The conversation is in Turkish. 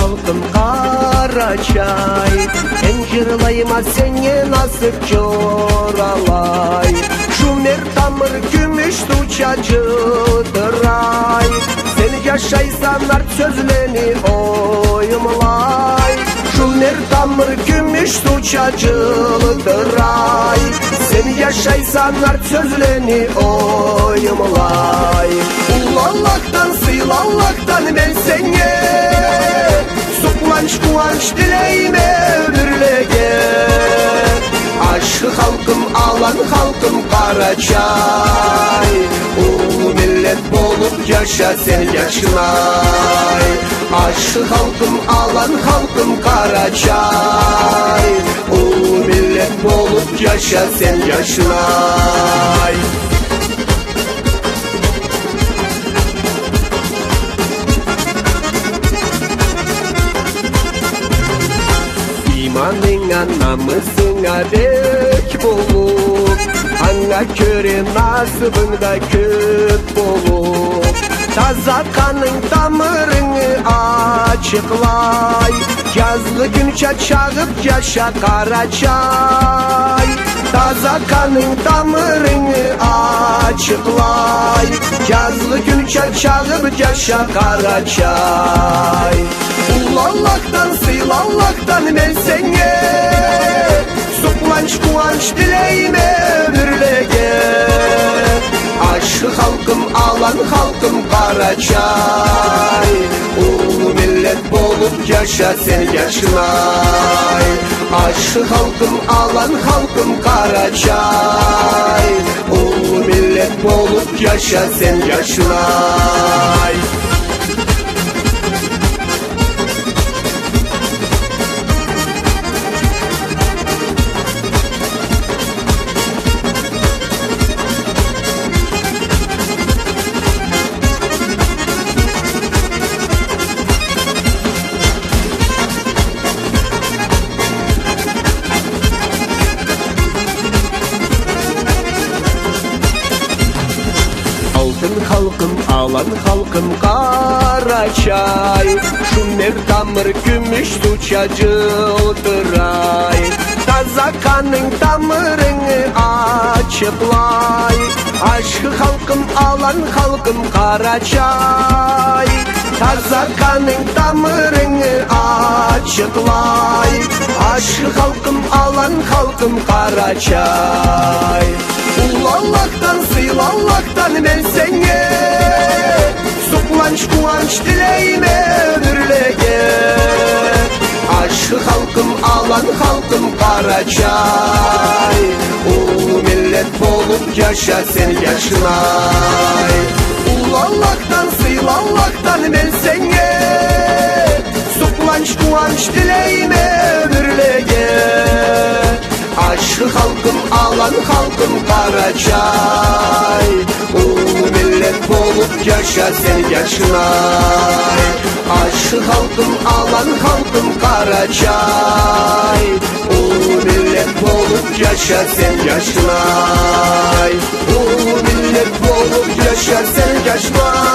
halkım Karaçay. Encirlayma seni nasipçi oralay. Şumer tamır gümüş tuçacıdır ay. Seni yaşaysanlar sözleni oyumlay. Şumer tamır gümüş tuçacıdır ay. Seni yaşaysanlar sözleni oyumlay. Ullallaktan sıylallaktan ben seni Suklanç kuvanç dileyime ömürlege. Aşkı halkım alan halkım Karaçay. Ulu millet bolup yaşa sen yaşınay. Aşkı halkım alan halkım Karaçay. Ulu millet bolup yaşa sen yaşınay. İmanına namısına bek bulup, ana köre nasibında köp bulup. Taza kanın damarını açıklay. Yazlı gün çağıp yaşa Karaçay. Taza kanın damarını açıklay. Yazlı gün çağıp yaşa Karaçay. Ullallaktan sıylallaktan ben seni Suklanç kuvanç dileyime ömürlege. Aşkı halkım alan halkım Karaçay. Ulu millet bolup yaşa sen yaşınay. Aşkı halkım alan halkım Karaçay. Ulu millet bolup yaşa sen yaşınay. Altın halkım alan halkım Karaçay. Şumer tamır gümüş tuçacıdır ay. Taza kanın damarını açıklay. Aşkı halkım alan halkım Karaçay. Taza kanın damarını açıklay. Aşkı halkım alan halkım Karaçay. Ullallaktan sıylallaktan ben seni Suklanç kuvanç dileyime ömürlege. Aşkı halkım alan halkım Karaçay. Ulu millet bolup yaşa sen yaşınay. Ullallaktan sıylallaktan ben seni Suklanç kuvanç dileyime ömürlege. Aşkı halkım alan halkım Karaçay. Ulu millet bolup yaşa sen yaşınay. Aşkı halkım alan halkım Karaçay. Ulu millet bolup yaşa sen yaşınay. Ulu millet bolup yaşa sen yaşınay.